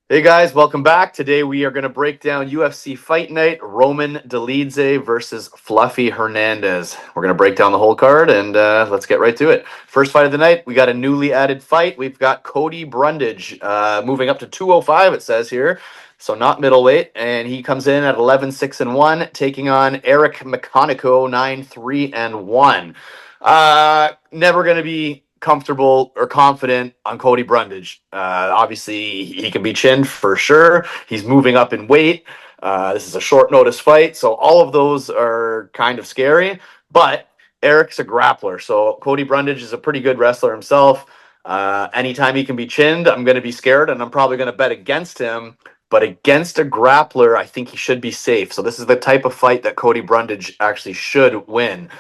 Hey guys, welcome back. Today we are going to break down UFC Fight Night, Roman Dolidze versus Fluffy Hernandez. We're going to break down the whole card and let's get right to it. First fight of the night, we got a newly added fight. We've got Cody Brundage moving up to 205, it says here. So not middleweight, and he comes in at 11-6-1, taking on Eric McConico 9-3-1. Never going to be comfortable or confident on Cody Brundage. Obviously, he can be chinned for sure. He's moving up in weight. This is a short notice fight, so all of those are kind of scary. But Eric's a grappler, so Cody Brundage is a pretty good wrestler himself. Anytime he can be chinned, I'm going to be scared, and I'm probably going to bet against him. But against a grappler, I think he should be safe. So this is the type of fight that Cody Brundage actually should win.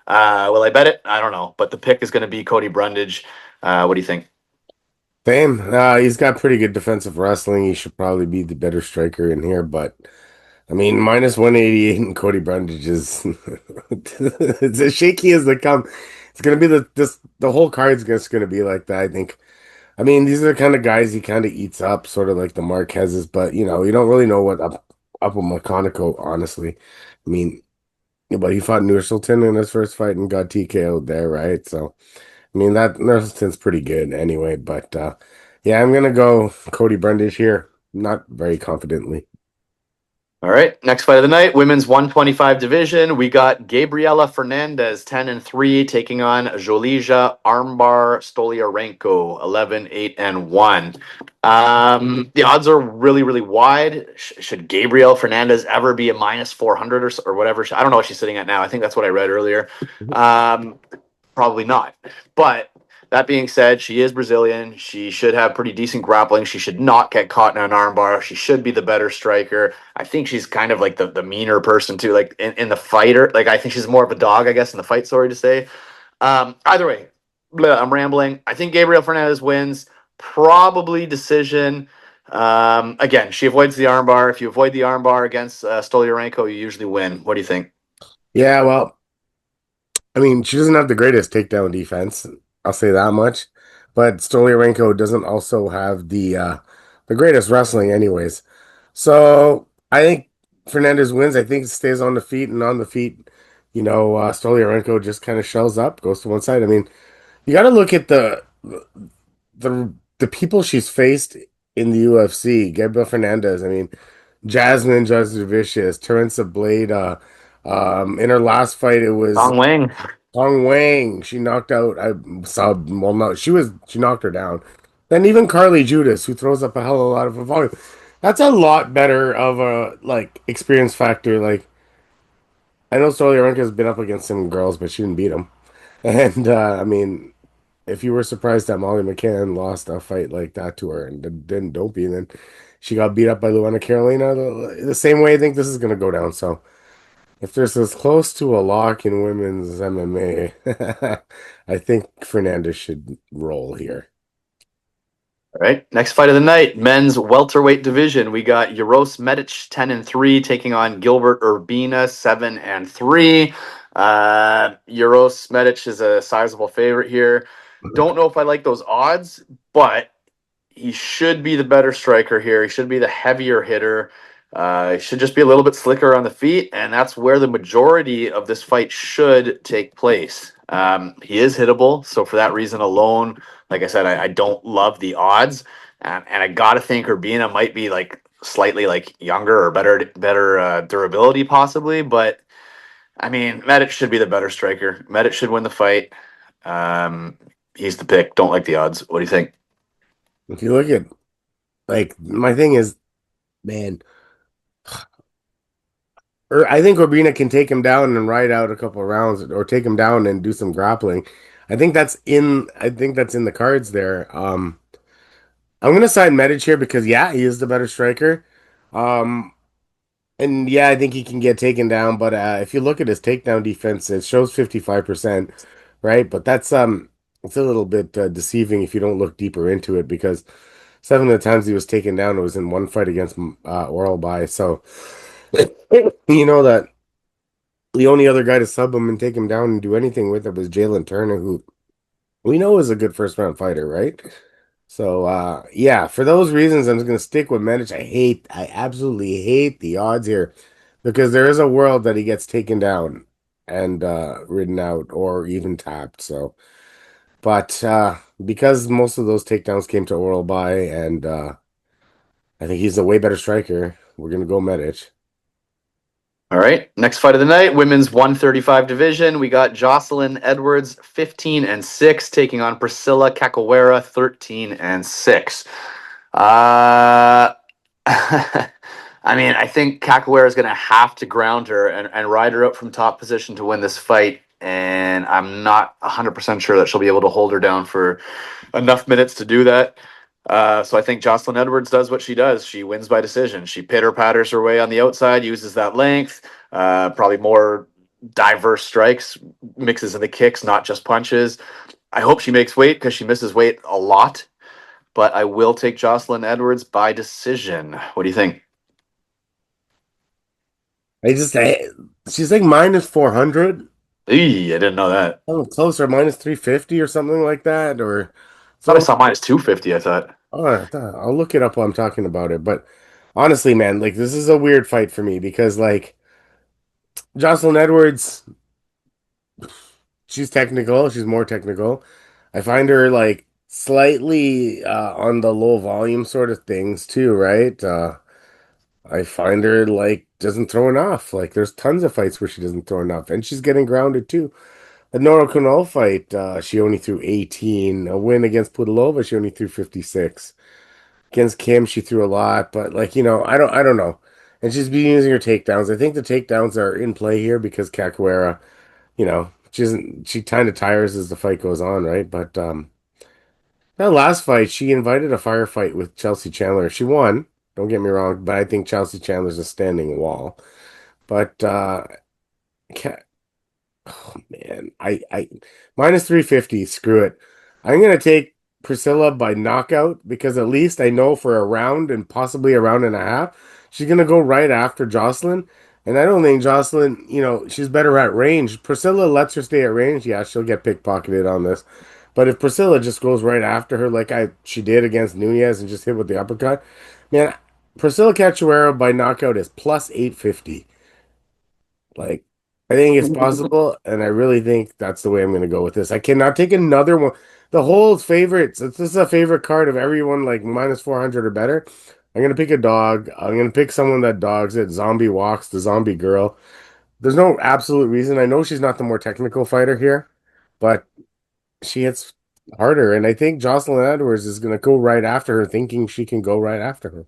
Will I bet it? I don't know, but the pick is going to be Cody Brundage. What do you think? Same. He's got pretty good defensive wrestling. He should probably be the better striker in here, but I mean, minus 188 and Cody Brundage is it's as shaky as they come. It's gonna be the whole card's just gonna be like that, I think. I mean, these are the kind of guys he kind of eats up, sort of like the Marquez's, but you don't really know what up with McConico, honestly. I mean, but he fought Nursultan in his first fight and got TKO'd there, right? So I mean that Nursultan's pretty good anyway, but yeah, I'm gonna go Cody Brundage here. Not very confidently. All right, next fight of the night, women's 125 division. We got Gabriela Fernandez, 10-3, taking on Jolija Armbar Stoliarenko, 11-8-1. The odds are really, really wide. Should Gabriel Fernandez ever be a minus 400 or whatever? I don't know what she's sitting at now. I think that's what I read earlier. Um, Probably not. But that being said, she is Brazilian. She should have pretty decent grappling. She should not get caught in an armbar. She should be the better striker. I think she's kind of like the meaner person too. Like in the fighter, like I think she's more of a dog, I guess, in the fight. Sorry to say. Either way, I'm rambling. I think Gabriel Fernandez wins, probably decision. Again, she avoids the armbar. If you avoid the armbar against Stoliarenko, you usually win. What do you think? Yeah, well, I mean, she doesn't have the greatest takedown defense. I'll say that much. But Stoliarenko doesn't also have the greatest wrestling anyways. So I think Fernandez wins. I think stays on the feet and on the feet, Stoliarenko just kind of shells up, goes to one side. I mean, you got to look at the people she's faced in the UFC. Gabriel Fernandez. I mean, Jasmine Jasudavicius, Teresa Blade. In her last fight, it was Dong Wang. Hong Wang. She knocked out. I saw. Well, no, she knocked her down. Then even Carly Judas, who throws up a hell of a lot of volume. That's a lot better of a experience factor. Like I know Stoliarenko has been up against some girls, but she didn't beat him. And I mean, if you were surprised that Molly McCann lost a fight like that to her and didn't don't be, then she got beat up by Luana Carolina the same way I think this is gonna go down. So if there's as close to a lock in women's MMA, I think Fernandez should roll here. All right. Next fight of the night, men's welterweight division. We got Jaros Medic 10-3 taking on Gilbert Urbina 7-3. Jaros Medic is a sizable favorite here. Don't know if I like those odds, but he should be the better striker here. He should be the heavier hitter. He should just be a little bit slicker on the feet, and that's where the majority of this fight should take place. He is hittable, so for that reason alone, like I said, I don't love the odds, and I gotta think Urbina might be like slightly like younger or better durability possibly, but I mean, Medic should be the better striker. Medic should win the fight. Um, he's the pick. Don't like the odds. What do you think? If you look at my thing is, man, I think Urbina can take him down and ride out a couple of rounds, or take him down and do some grappling. I think that's in the cards there. I'm gonna side Medic here because yeah, he is the better striker. Um, and yeah, I think he can get taken down, but if you look at his takedown defense, it shows 55%, right? But that's it's a little bit deceiving if you don't look deeper into it because seven of the times he was taken down, it was in one fight against Oral by. So you know that the only other guy to sub him and take him down and do anything with it was Jalen Turner, who we know is a good first round fighter, right? So yeah, for those reasons, I'm just gonna stick with Medich. I absolutely hate the odds here because there is a world that he gets taken down and ridden out or even tapped. So, but because most of those takedowns came to oral by, and I think he's a way better striker, we're gonna go Medich. All right. Next fight of the night, women's 135 division. We got Jocelyn Edwards, 15-6, taking on Priscilla Cachoeira, 13-6. Uh, I mean, I think Cachoeira is going to have to ground her and ride her up from top position to win this fight. And I'm not 100% sure that she'll be able to hold her down for enough minutes to do that. So I think Jocelyn Edwards does what she does. She wins by decision. She pitter patters her way on the outside, uses that length, probably more diverse strikes, mixes in the kicks, not just punches. I hope she makes weight because she misses weight a lot, but I will take Jocelyn Edwards by decision. What do you think? She's like minus 400. Eee, I didn't know that. Oh, closer, minus 350 or something like that. Or I thought I so saw minus 250. I thought. I'll look it up while I'm talking about it. But honestly, man, like this is a weird fight for me because like Jocelyn Edwards, she's technical, she's more technical. I find her like slightly on the low volume sort of things too, right? I find her like doesn't throw enough. Like there's tons of fights where she doesn't throw enough, and she's getting grounded too. The Nora Konol fight, she only threw 18. A win against Pudilova, she only threw 56. Against Kim, she threw a lot, but like, I don't know. And she's been using her takedowns. I think the takedowns are in play here because Cachoeira, she kind of tires as the fight goes on, right? But that last fight, she invited a firefight with Chelsea Chandler. She won, don't get me wrong, but I think Chelsea Chandler's a standing wall. But oh man, I minus 350, screw it. I'm gonna take Priscilla by knockout because at least I know for a round and possibly a round and a half, she's gonna go right after Jocelyn. And I don't think Jocelyn, she's better at range. Priscilla lets her stay at range. Yeah, she'll get pickpocketed on this. But if Priscilla just goes right after her like she did against Nunez and just hit with the uppercut, man, Priscilla Cachoeira by knockout is plus 850. Like, I think it's possible, and I really think that's the way I'm going to go with this. I cannot take another one. The whole favorites, this is a favorite card of everyone, like minus 400 or better. I'm going to pick a dog. I'm going to pick someone that dogs it. Zombie walks, the zombie girl. There's no absolute reason. I know she's not the more technical fighter here, but she hits harder. And I think Jocelyn Edwards is going to go right after her, thinking she can go right after her.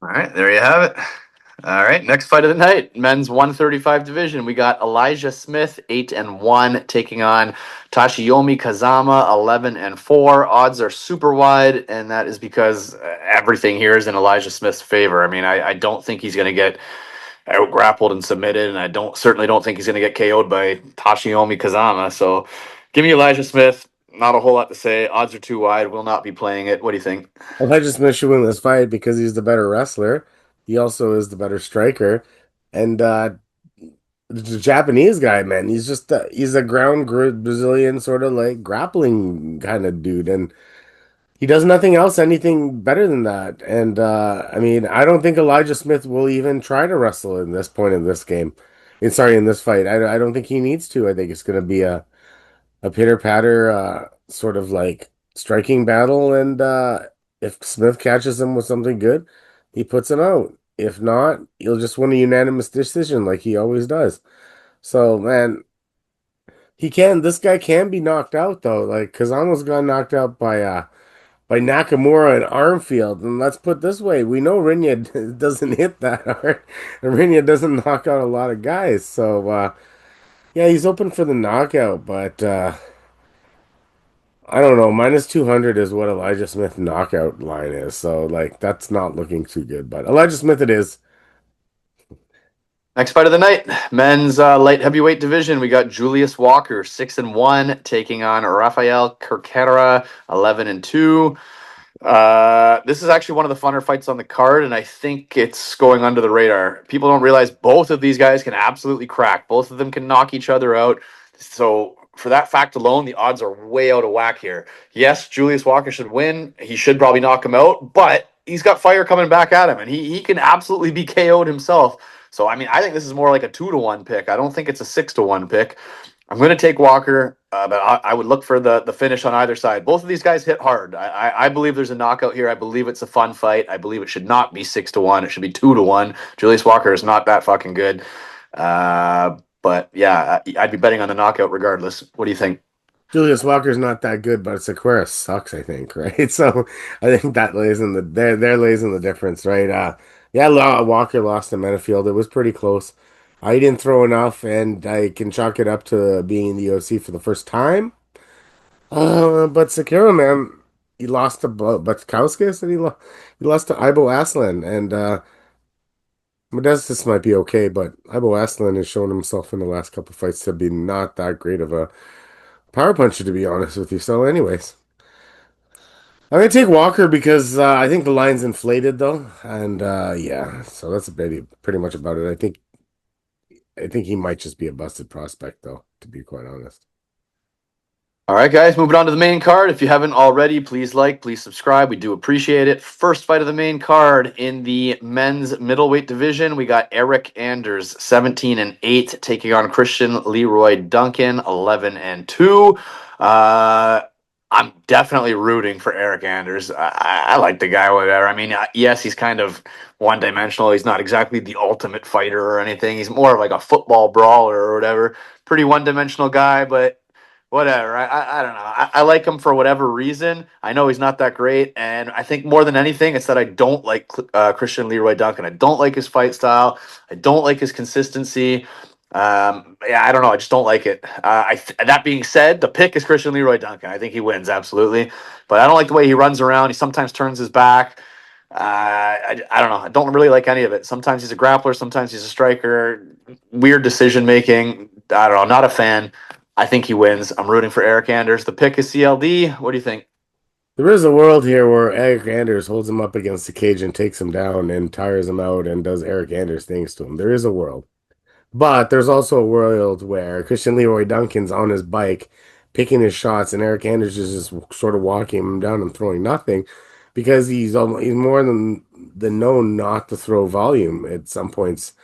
All right, there you have it. All right, next fight of the night, men's 135 division. We got Elijah Smith, 8-1, taking on Tashiyomi Kazama, 11-4. Odds are super wide, and that is because everything here is in Elijah Smith's favor. I mean, I don't think he's going to get out grappled and submitted, and I certainly don't think he's going to get KO'd by Tashiyomi Kazama. So, give me Elijah Smith. Not a whole lot to say. Odds are too wide. Will not be playing it. What do you think? Elijah Smith should win this fight because he's the better wrestler. He also is the better striker. And the Japanese guy, man, he's a Brazilian sort of like grappling kind of dude, and he does nothing else, anything better than that. And I mean, I don't think Elijah Smith will even try to wrestle in this point in this game. In this fight. I don't think he needs to. I think it's going to be a pitter patter, sort of like striking battle. And if Smith catches him with something good, he puts him out. If not, he'll just win a unanimous decision like he always does. So, man, this guy can be knocked out though. Like, Kazama's got knocked out by Nakamura and Armfield. And let's put it this way, we know Rinya doesn't hit that hard. And Rinya doesn't knock out a lot of guys. So, yeah, he's open for the knockout, but I don't know. Minus 200 is what Elijah Smith knockout line is. So, like, that's not looking too good. But Elijah Smith it is. Next fight of the night, men's light heavyweight division. We got Julius Walker, 6-1, taking on Rafael Cerqueira, 11-2. This is actually one of the funner fights on the card, and I think it's going under the radar. People don't realize both of these guys can absolutely crack. Both of them can knock each other out. So for that fact alone, the odds are way out of whack here. Yes, Julius Walker should win. He should probably knock him out, but he's got fire coming back at him, and he can absolutely be KO'd himself. So, I mean, I think this is more like a 2-1 pick. I don't think it's a 6-1 pick. I'm going to take Walker, but I would look for the finish on either side. Both of these guys hit hard. I believe there's a knockout here. I believe it's a fun fight. I believe it should not be 6-1. It should be 2-1. Julius Walker is not that fucking good. But yeah, I'd be betting on the knockout regardless. What do you think? Julius Walker's not that good, but Cerqueira sucks, I think, right? So I think that lays in the there lays in the difference, right? Yeah, Walker lost to Menifield. It was pretty close. I didn't throw enough, and I can chalk it up to being in the UFC for the first time. But Cerqueira, man, he lost to Butkowskis, and he lost to Ibo Aslan, and Modestus might be okay, but Ibo Aslan has shown himself in the last couple fights to be not that great of a power puncher, to be honest with you. So, anyways, I'm gonna take Walker because I think the line's inflated though, and yeah, so that's pretty much about it. I think he might just be a busted prospect though, to be quite honest. All right, guys, moving on to the main card. If you haven't already, please like, please subscribe. We do appreciate it. First fight of the main card in the men's middleweight division, we got Eric Anders, 17-8, taking on Christian Leroy Duncan, 11-2. I'm definitely rooting for Eric Anders. I like the guy, whatever. I mean, yes, he's kind of one-dimensional. He's not exactly the ultimate fighter or anything. He's more of like a football brawler or whatever. Pretty one-dimensional guy, but whatever. I don't know. I like him for whatever reason. I know he's not that great, and I think more than anything, it's that I don't like Christian Leroy Duncan. I don't like his fight style. I don't like his consistency. Yeah, I don't know. I just don't like it. That being said, the pick is Christian Leroy Duncan. I think he wins absolutely, but I don't like the way he runs around. He sometimes turns his back. I don't know. I don't really like any of it. Sometimes he's a grappler. Sometimes he's a striker. Weird decision making. I don't know. Not a fan. I think he wins. I'm rooting for Eric Anders. The pick is CLD. What do you think? There is a world here where Eric Anders holds him up against the cage and takes him down and tires him out and does Eric Anders things to him. There is a world. But there's also a world where Christian Leroy Duncan's on his bike, picking his shots, and Eric Anders is just sort of walking him down and throwing nothing because he's more than known not to throw volume at some points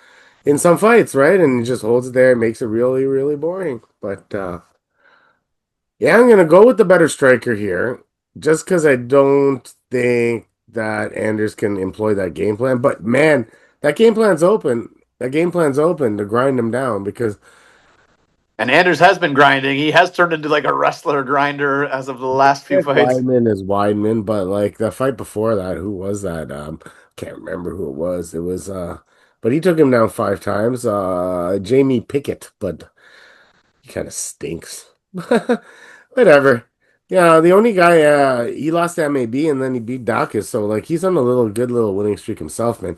in some fights, right? And he just holds it there and makes it really, really boring. But yeah, I'm gonna go with the better striker here, just because I don't think that Anders can employ that game plan. But man, that game plan's open. That game plan's open to grind him down because And Anders has been grinding. He has turned into like a wrestler grinder as of the last few fights. Weidman is Weidman, but like the fight before that, who was that? Can't remember who it was. It was but he took him down 5 times. Jamie Pickett, but he kind of stinks. Whatever. Yeah, the only guy he lost to MAB and then he beat Dacus, so like he's on a good little winning streak himself, man.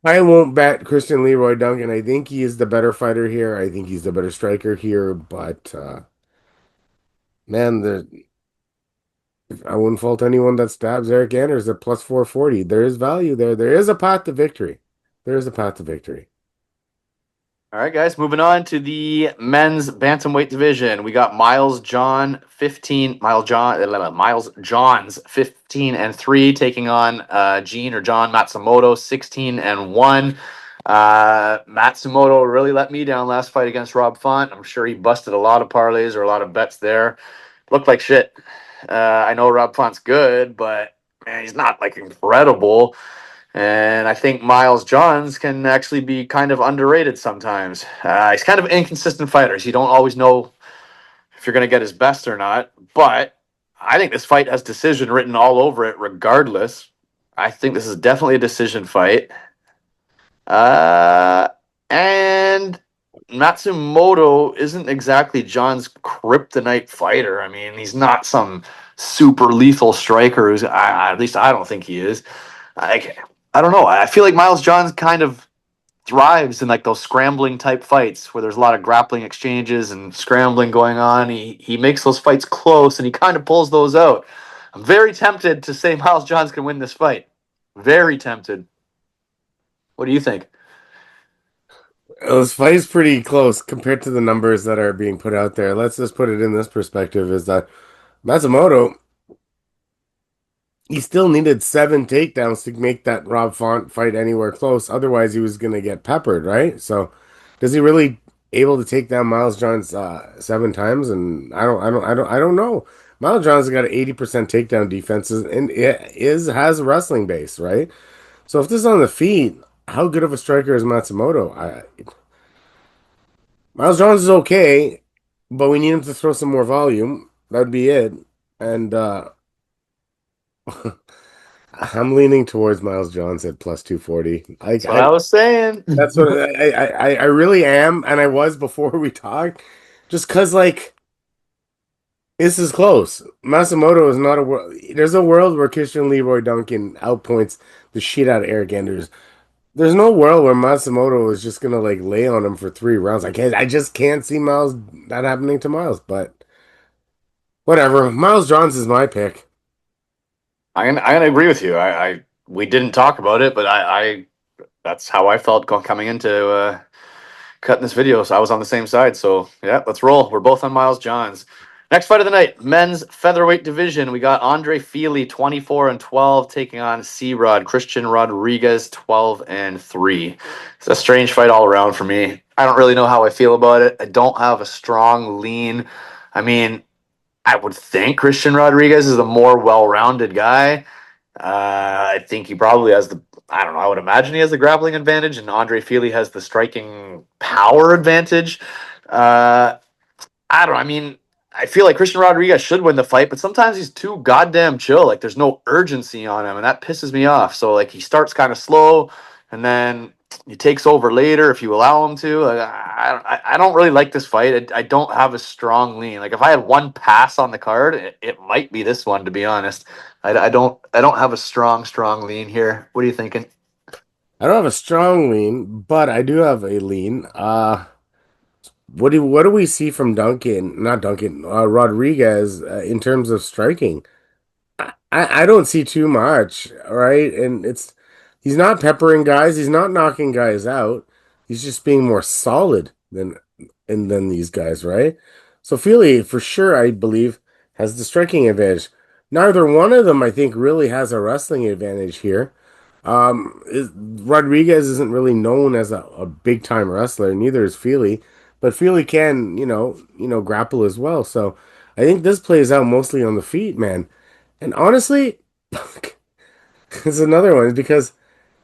I won't bet Christian Leroy Duncan. I think he is the better fighter here. I think he's the better striker here, but man, I wouldn't fault anyone that stabs Eric Anders at plus 440. There is value there. There is a path to victory. There is a path to victory. All right, guys, moving on to the men's bantamweight division. We got Miles Johns 15-3 taking on Gene or John Matsumoto 16-1. Matsumoto really let me down last fight against Rob Font. I'm sure he busted a lot of parlays or a lot of bets there. Looked like shit. I know Rob Font's good, but man, he's not like incredible. And I think Miles Johns can actually be kind of underrated sometimes. He's kind of an inconsistent fighter. So you don't always know if you're going to get his best or not. But I think this fight has decision written all over it regardless. I think this is definitely a decision fight. And Matsumoto isn't exactly John's kryptonite fighter. I mean, he's not some super lethal striker. At least I don't think he is. I don't know. I feel like Miles Johns kind of thrives in like those scrambling type fights where there's a lot of grappling exchanges and scrambling going on. He makes those fights close and he kind of pulls those out. I'm very tempted to say Miles Johns can win this fight. Very tempted. What do you think? This fight is pretty close compared to the numbers that are being put out there. Let's just put it in this perspective: is that Matsumoto, he still needed 7 takedowns to make that Rob Font fight anywhere close. Otherwise, he was going to get peppered, right? So, does he really able to take down Miles Johns 7 times? And I don't know. Miles Johns has got an 80% takedown defenses and it is has a wrestling base, right? So, if this is on the feet, how good of a striker is Matsumoto? Miles Johns is okay, but we need him to throw some more volume. That'd be it. And I'm leaning towards Miles Johns at plus 240. That's what I was saying. That's what I really am, and I was before we talked, just because like this is close. Matsumoto is not a world. There's a world where Christian Leroy Duncan outpoints the shit out of Eric Anders. There's no world where Matsumoto is just gonna like lay on him for 3 rounds. I just can't see Miles that happening to Miles. But whatever. Miles Johns is my pick. I'm gonna agree with you. We didn't talk about it, but I that's how I felt coming into cutting this video. So I was on the same side. So yeah, let's roll. We're both on Miles Johns. Next fight of the night, men's featherweight division. We got Andre Fili, 24-12, taking on C-Rod Christian Rodriguez, 12-3. It's a strange fight all around for me. I don't really know how I feel about it. I don't have a strong lean. I mean, I would think Christian Rodriguez is a more well-rounded guy. I think he probably has the. I don't know. I would imagine he has the grappling advantage, and Andre Fili has the striking power advantage. I don't know. I mean, I feel like Christian Rodriguez should win the fight, but sometimes he's too goddamn chill. Like there's no urgency on him, and that pisses me off. So like he starts kind of slow, and then he takes over later if you allow him to. Like, I don't really like this fight. I don't have a strong lean. Like if I had one pass on the card, it might be this one. To be honest, I don't have a strong lean here. What are you thinking? I don't have a strong lean, but I do have a lean. What do we see from Duncan? Not Duncan, Rodriguez in terms of striking? I don't see too much, right? And he's not peppering guys, he's not knocking guys out. He's just being more solid than these guys, right? So Fili, for sure, I believe, has the striking advantage. Neither one of them, I think, really has a wrestling advantage here. Rodriguez isn't really known as a big time wrestler, neither is Fili, but Fili can, grapple as well. So I think this plays out mostly on the feet, man. And honestly, it's another one because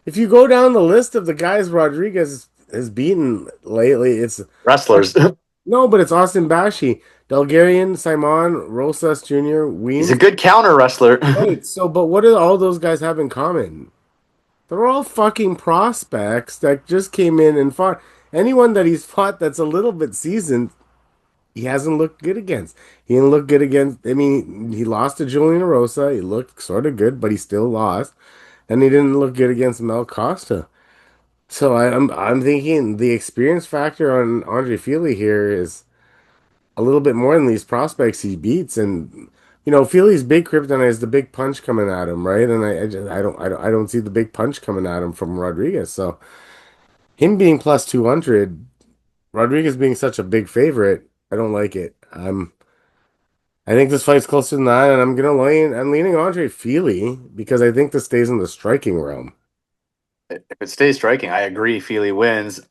if you go down the list of the guys Rodriguez has beaten lately, it's Wrestlers. no, but it's Austin Bashi, Bulgarian, Simon, Rosas Jr., He's a Weems. good counter wrestler. Right. So, but what do all those guys have in common? They're all fucking prospects that just came in and fought. Anyone that he's fought that's a little bit seasoned, he hasn't looked good against. He didn't look good against. I mean, he lost to Julian Rosa. He looked sort of good, but he still lost, and he didn't look good against Mel Costa. So I'm thinking the experience factor on Andre Fili here is a little bit more than these prospects he beats, and Fili's big kryptonite is the big punch coming at him, right? And I don't see the big punch coming at him from Rodriguez. So him being plus 200, Rodriguez being such a big favorite, I don't like it. I think this fight's closer than that, and I'm leaning Andre Fili because I think this stays in the striking realm. If it stays striking, I agree. Fili wins.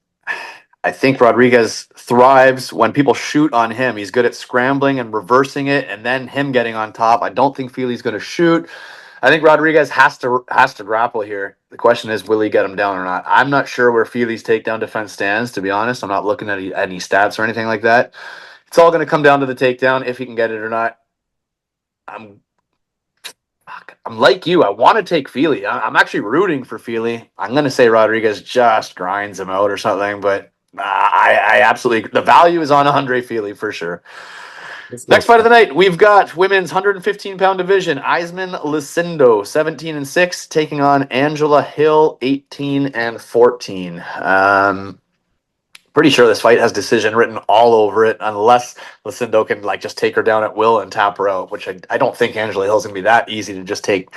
I think Rodriguez thrives when people shoot on him. He's good at scrambling and reversing it, and then him getting on top. I don't think Fili's going to shoot. I think Rodriguez has to grapple here. The question is, will he get him down or not? I'm not sure where Fili's takedown defense stands. To be honest, I'm not looking at any stats or anything like that. It's all going to come down to the takedown if he can get it or not. I'm I'm like you. I want to take Fili. I'm actually rooting for Fili. I'm going to say Rodriguez just grinds him out or something, but I absolutely, the value is on Andre Fili for sure. This Next makes fight of the sense. night, we've got women's 115-pound division. Eisman Lucindo, 17-6, taking on Angela Hill, 18-14. Pretty sure this fight has decision written all over it, unless Lucindo can like just take her down at will and tap her out, which I don't think Angela Hill's gonna be that easy to just take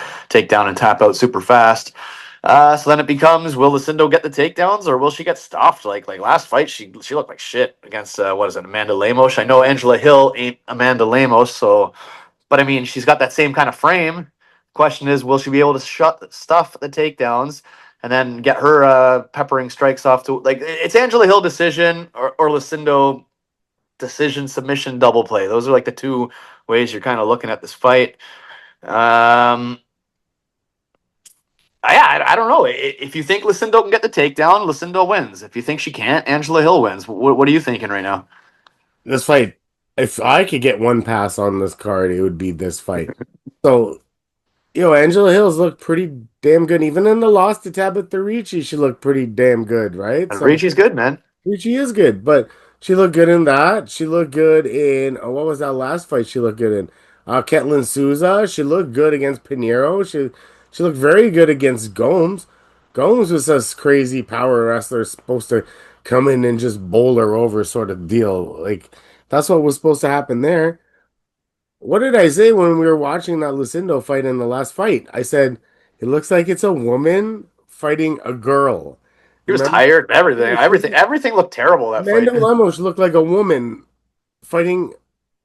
down and tap out super fast. So then it becomes, will Lucindo get the takedowns or will she get stuffed? Like last fight, she looked like shit against what is it, Amanda Lemos? I know Angela Hill ain't Amanda Lemos, so but I mean she's got that same kind of frame. Question is, will she be able to stuff the takedowns and then get her peppering strikes off to like it's Angela Hill decision or Lucindo decision submission double play. Those are like the two ways you're kind of looking at this fight. Um, I don't know. If you think Lucindo can get the takedown, Lucindo wins. If you think she can't, Angela Hill wins. What are you thinking right now? This fight, if I could get one pass on this card, it would be this fight. So, Angela Hills looked pretty damn good. Even in the loss to Tabitha Ricci, she looked pretty damn good, right? And So Ricci's good, man. Ricci is good, but she looked good in that. She looked good in what was that last fight? She looked good in Ketlin Souza. She looked good against Pinheiro. She looked very good against Gomes. Gomes was this crazy power wrestler supposed to come in and just bowl her over sort of deal. Like that's what was supposed to happen there. What did I say when we were watching that Lucindo fight in the last fight? I said it looks like it's a woman fighting a girl. He was Remember? tired. Yeah, Everything looked terrible that Amanda fight. Lemos looked like a woman fighting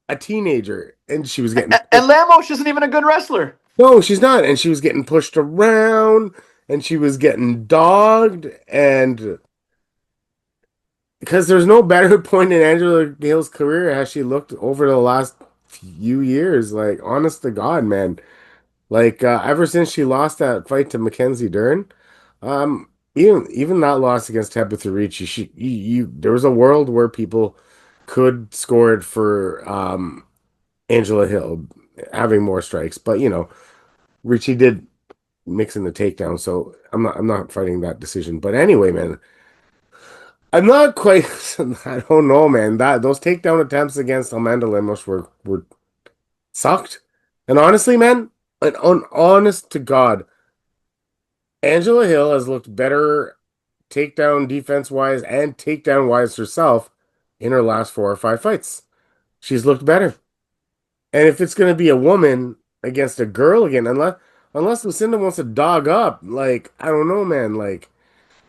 a teenager, and she was getting And Lamos isn't even a good wrestler. no, she's not, and she was getting pushed around, and she was getting dogged, and because there's no better point in Angela Hill's career has she looked over the last few years. Like, honest to God, man, like ever since she lost that fight to Mackenzie Dern, even that loss against Tabitha Ricci, there was a world where people could score it for Angela Hill having more strikes, but Ricci did mix in the takedown, so I'm not fighting that decision. But anyway, man, I'm not quite. I don't know, man. That those takedown attempts against Amanda Lemos were sucked. And honestly, man, honest to God, Angela Hill has looked better takedown defense wise and takedown wise herself in her last 4 or 5 fights. She's looked better. And if it's going to be a woman against a girl again, unless Lucinda wants to dog up, like I don't know, man. Like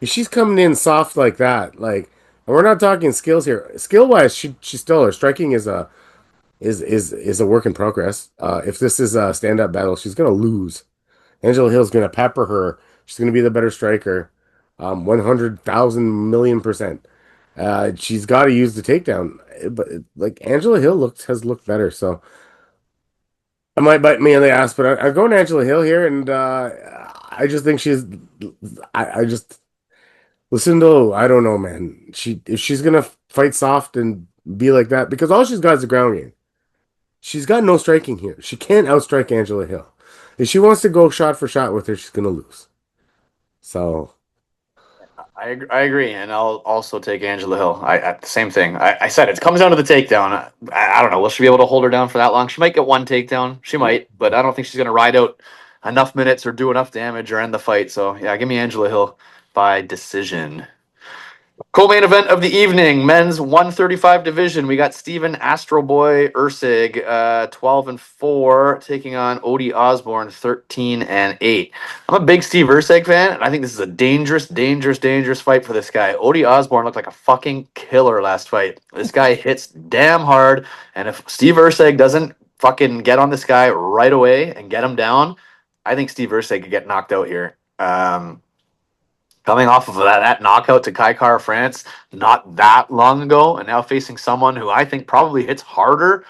if she's coming in soft like that, like, and we're not talking skills here. Skill wise, she still her striking is a work in progress. If this is a stand up battle, she's gonna lose. Angela Hill's gonna pepper her. She's gonna be the better striker. 100,000 million%. She's got to use the takedown, but like Angela Hill has looked better, so. I might bite me in the ass, but I'm going Angela Hill here, and I just think she's. I just Lucindo. I don't know, man. If she's gonna fight soft and be like that, because all she's got is a ground game. She's got no striking here. She can't outstrike Angela Hill. If she wants to go shot for shot with her, she's gonna lose. So I agree, and I'll also take Angela Hill. Same thing. I said it comes down to the takedown. I don't know. Will she be able to hold her down for that long? She might get one takedown. She might, but I don't think she's going to ride out enough minutes or do enough damage or end the fight. So yeah, give me Angela Hill by decision. Co-main event of the evening, men's 135 division. We got Steven Astro Boy Erceg, 12-4, taking on Odie Osbourne, 13-8. I'm a big Steve Erceg fan, and I think this is a dangerous fight for this guy. Odie Osbourne looked like a fucking killer last fight. This guy hits damn hard, and if Steve Erceg doesn't fucking get on this guy right away and get him down, I think Steve Erceg could get knocked out here. Coming off of that knockout to Kai Kara France not that long ago, and now facing someone who I think probably hits harder.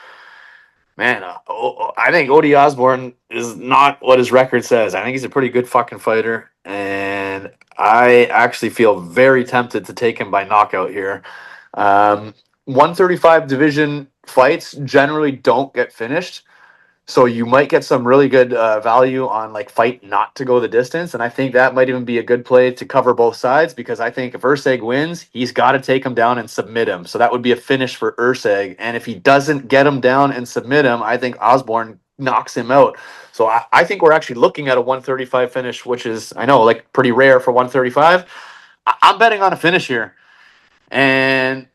Man, I think Odie Osbourne is not what his record says. I think he's a pretty good fucking fighter, and I actually feel very tempted to take him by knockout here. 135 division fights generally don't get finished. So you might get some really good value on like fight not to go the distance, and I think that might even be a good play to cover both sides because I think if Erceg wins, he's got to take him down and submit him. So that would be a finish for Erceg, and if he doesn't get him down and submit him, I think Osbourne knocks him out. So I think we're actually looking at a 135 finish, which is I know like pretty rare for 135. I'm betting on a finish here, and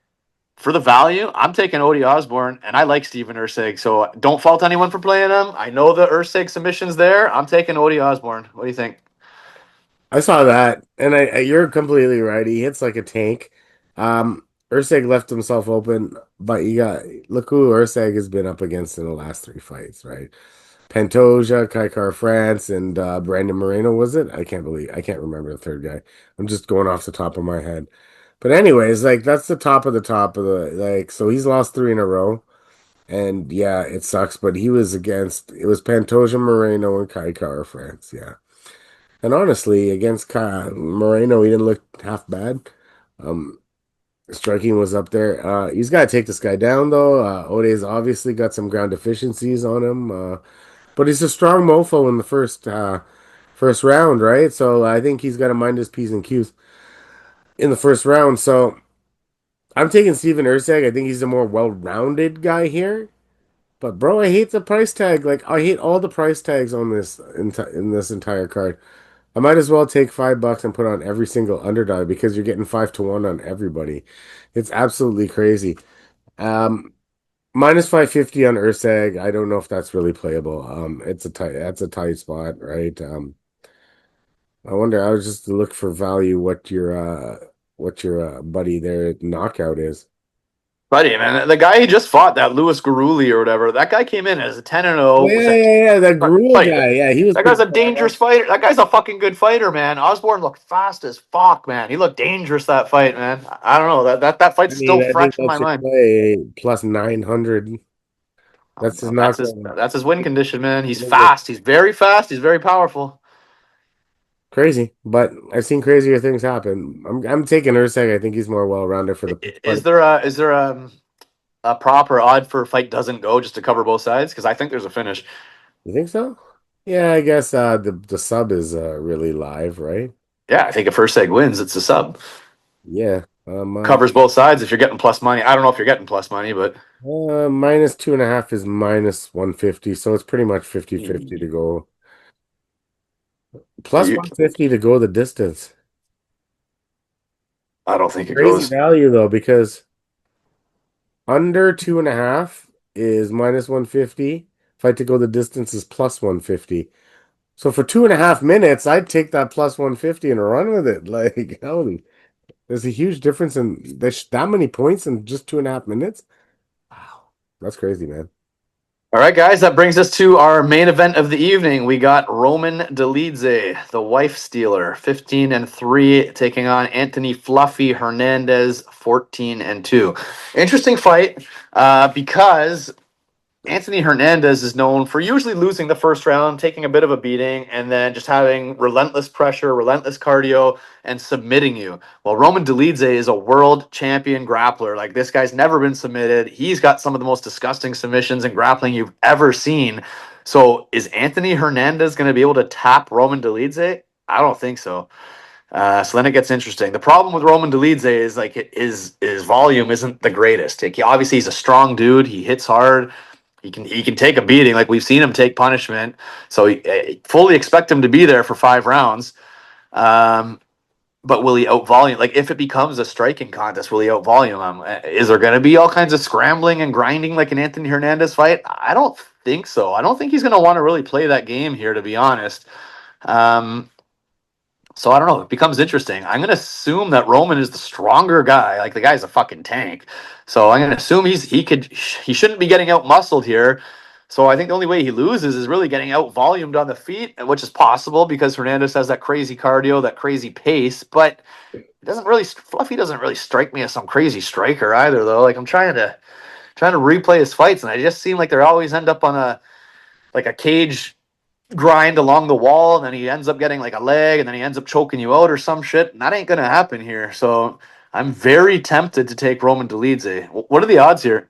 for the value, I'm taking Odie Osbourne, and I like Steven Erceg, so don't fault anyone for playing him. I know the Erceg submission's there. I'm taking Odie Osbourne. What do you think? I saw that, and you're completely right. He hits like a tank. Erceg left himself open, but you got look who Erceg has been up against in the last three fights, right? Pantoja, Kaikar France, and Brandon Moreno, was it? I can't remember the third guy. I'm just going off the top of my head. But anyways, like that's the top of the top of the like. So he's lost three in a row, and yeah, it sucks. But he was against it was Pantoja, Moreno, and Kaikar France. Yeah. And honestly, against Moreno, he didn't look half bad. Um, Striking was up there. He's got to take this guy down, though. Ode's obviously got some ground deficiencies on him, but he's a strong mofo in the first round, right? So I think he's got to mind his P's and Q's in the first round. So I'm taking Steven Erceg. I think he's a more well-rounded guy here. But bro, I hate the price tag. Like I hate all the price tags on this in this entire card. I might as well take $5 and put on every single underdog because you're getting 5-1 on everybody. It's absolutely crazy. Um, Minus 550 on Ursag. I don't know if that's really playable. That's a tight spot, right? I wonder. I was just to look for value. What your buddy there knockout is. Buddy, man, the guy he just fought, that Louis Garuli or whatever, that guy came in as a 10 and Oh, 0, yeah, was a yeah, yeah. That Gruel fight. guy. Yeah, he was That guy's pretty a badass. dangerous fighter. That guy's a fucking good fighter, man. Osbourne looked fast as fuck, man. He looked dangerous that fight, man. I don't know. That I fight's mean, still I think fresh in that my should mind. play plus 900. That's his knockout. That's his win condition, man. He's Limit. fast. He's very fast. He's very powerful. Crazy, but I've seen crazier things happen. I'm taking Erceg. I think he's more well-rounded for the Is fight. there a proper odd for a fight doesn't go just to cover both sides? Because I think there's a finish. You think so? Yeah, I guess the sub is really live, right? Yeah, I think if Erceg wins, it's a sub. Yeah. Covers both sides if you're getting plus money. I don't know if you're getting plus money, but minus 2.5 is minus 150, so it's pretty much 50-50 to you, go. Plus 150 to go the distance. I don't think it Crazy goes. value though, because under 2.5 is minus 150. Fight to go the distance is plus 150. So for 2.5 minutes, I'd take that plus 150 and run with it. Like, holy, there's a huge difference in that many points in just 2.5 minutes. Wow, that's crazy, man. All right, guys, that brings us to our main event of the evening. We got Roman Dolidze, the wife stealer, 15 and 3, taking on Anthony Fluffy Hernandez, 14 and 2. Interesting fight because Anthony Hernandez is known for usually losing the first round, taking a bit of a beating, and then just having relentless pressure, relentless cardio, and submitting you. Well, Roman Dolidze is a world champion grappler. Like, this guy's never been submitted. He's got some of the most disgusting submissions and grappling you've ever seen. So, is Anthony Hernandez going to be able to tap Roman Dolidze? I don't think so. So then it gets interesting. The problem with Roman Dolidze is like his volume isn't the greatest. Like, obviously, he's a strong dude. He hits hard. He can take a beating. Like, we've seen him take punishment. So fully expect him to be there for 5 rounds. Um, but will he out volume? Like, if it becomes a striking contest, will he out volume him? Is there going to be all kinds of scrambling and grinding like an Anthony Hernandez fight? I don't think so. I don't think he's going to want to really play that game here, to be honest. Um, so I don't know. It becomes interesting. I'm gonna assume that Roman is the stronger guy. Like, the guy's a fucking tank. So I'm gonna assume he shouldn't be getting out muscled here. So I think the only way he loses is really getting out volumed on the feet, which is possible because Hernandez has that crazy cardio, that crazy pace. But it doesn't really Fluffy doesn't really strike me as some crazy striker either, though. Like, I'm trying to replay his fights, and I just seem like they always end up on a cage grind along the wall, and then he ends up getting like a leg, and then he ends up choking you out or some shit. And that ain't gonna happen here. So I'm very tempted to take Roman Dolidze. What are the odds here?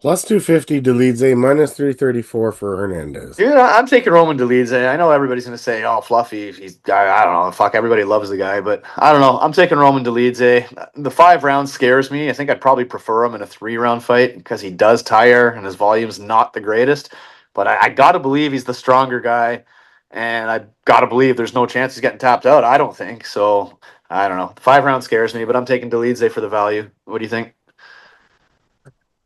Plus 250 deletes a minus 334 for Hernandez. Yeah, I'm taking Roman Dolidze. I know everybody's gonna say, "Oh, Fluffy, I don't know, fuck, everybody loves the guy," but I don't know. I'm taking Roman Dolidze. The 5 rounds scares me. I think I'd probably prefer him in a 3 round fight because he does tire and his volume's not the greatest. But I gotta believe he's the stronger guy, and I gotta believe there's no chance he's getting tapped out. I don't think so. I don't know. 5 round scares me, but I'm taking Dolidze for the value. What do you think?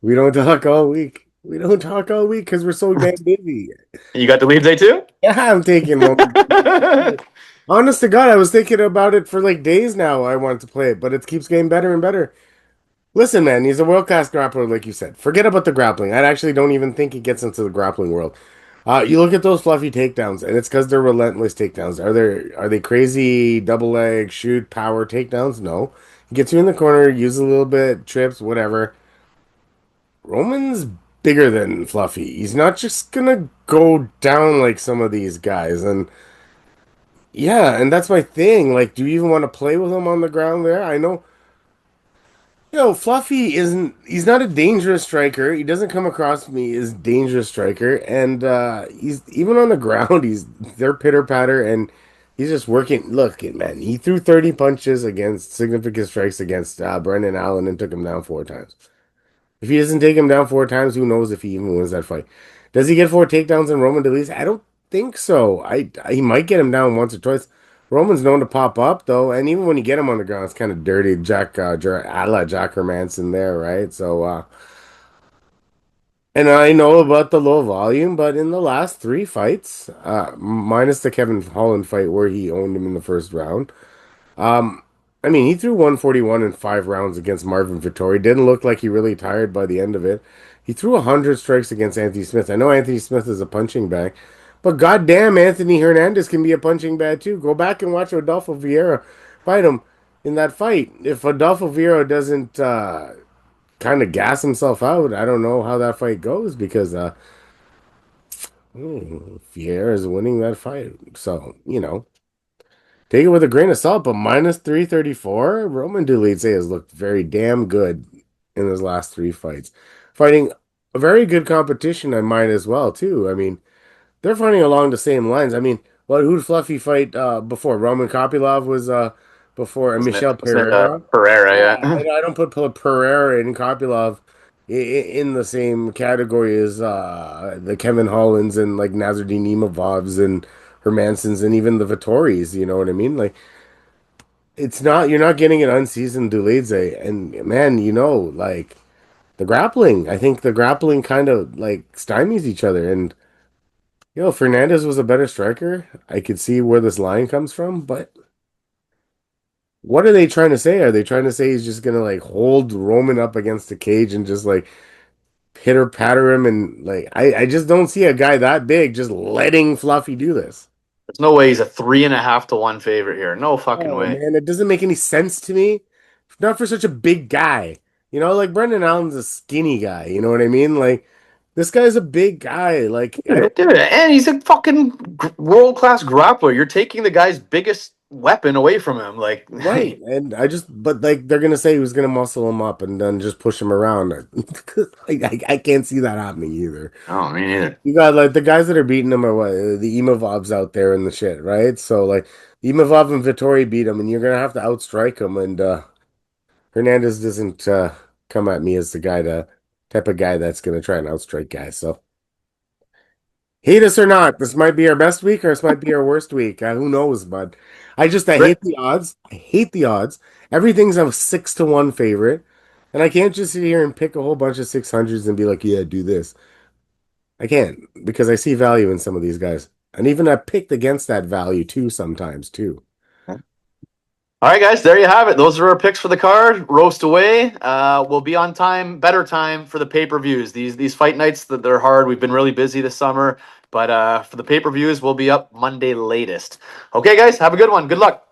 We don't talk all week. We don't talk all week because we're so damn busy. You got Dolidze too? Yeah, I'm taking Roman. Honest to God, I was thinking about it for like days now. I wanted to play it, but it keeps getting better and better. Listen, man, he's a world-class grappler, like you said. Forget about the grappling. I actually don't even think he gets into the grappling world. You look at those fluffy takedowns, and it's because they're relentless takedowns. Are they crazy double leg shoot power takedowns? No. He gets you in the corner, use a little bit, trips, whatever. Roman's bigger than Fluffy. He's not just gonna go down like some of these guys. And yeah, and that's my thing. Like, do you even want to play with him on the ground there? I know, Fluffy isn't, he's not a dangerous striker. He doesn't come across me as dangerous striker. And he's even on the ground, they're pitter patter and he's just working. Look, man, he threw 30 punches against significant strikes against Brendan Allen and took him down 4 times. If he doesn't take him down 4 times, who knows if he even wins that fight? Does he get 4 takedowns in Roman Dolidze? I don't think so. He might get him down once or twice. Roman's known to pop up though, and even when you get him on the ground, it's kind of dirty. A la Jack Hermanson there, right? So, and I know about the low volume, but in the last 3 fights, minus the Kevin Holland fight where he owned him in the first round, um, I mean, he threw 141 in 5 rounds against Marvin Vettori. Didn't look like he really tired by the end of it. He threw 100 strikes against Anthony Smith. I know Anthony Smith is a punching bag, but goddamn, Anthony Hernandez can be a punching bag too. Go back and watch Adolfo Vieira fight him in that fight. If Adolfo Vieira doesn't kind of gas himself out, I don't know how that fight goes because Vieira is winning that fight. So, take it with a grain of salt, but minus 334, Roman Dolidze has looked very damn good in his last 3 fights. Fighting a very good competition, I might as well, too. I mean, they're fighting along the same lines. I mean, who'd Fluffy fight before? Roman Kopylov was before Wasn't it? Michel Wasn't it Pereira. Pereira? Yeah, Yeah. and I don't put Pereira and Kopylov in the same category as the Kevin Hollands and like Nazardine Imavovs and Hermansons and even the Vittoris, you know what I mean? Like it's not you're not getting an unseasoned Dolidze, and man, like the grappling. I think the grappling kind of like stymies each other, and Fernandez was a better striker. I could see where this line comes from, but what are they trying to say? Are they trying to say he's just gonna like hold Roman up against the cage and just like pitter patter him and like I just don't see a guy that big just letting Fluffy do this. There's no way he's a 3.5 to 1 favorite here. No fucking Oh way. man, it doesn't make any sense to me. Not for such a big guy. Like Brendan Allen's a skinny guy, you know what I mean? Like this guy's a big guy. Like I don't Dude, and he's a fucking world class grappler. You're taking the guy's biggest weapon away from him. Like, right. And but like they're gonna say he was gonna muscle him up and then just push him around. I can't see that happening either. oh, me neither. You got like the guys that are beating him are what the Imavovs out there and the shit, right? So like Imavov and Vittori beat him, and you're gonna have to outstrike him. And Hernandez doesn't come at me as the type of guy that's gonna try and outstrike guys. So hate us or not, this might be our best week or this might be our worst week. Who knows, bud? I hate the odds. I hate the odds. Everything's a 6 to 1 favorite, and I can't just sit here and pick a whole bunch of 600s and be like, yeah, do this. I can't because I see value in some of these guys. And even I picked against that value too sometimes too. All right, guys, there you have it. Those are our picks for the card. Roast away. We'll be on time, better time for the pay-per-views. These fight nights that they're hard. We've been really busy this summer, but for the pay-per-views, we'll be up Monday latest. Okay, guys, have a good one. Good luck.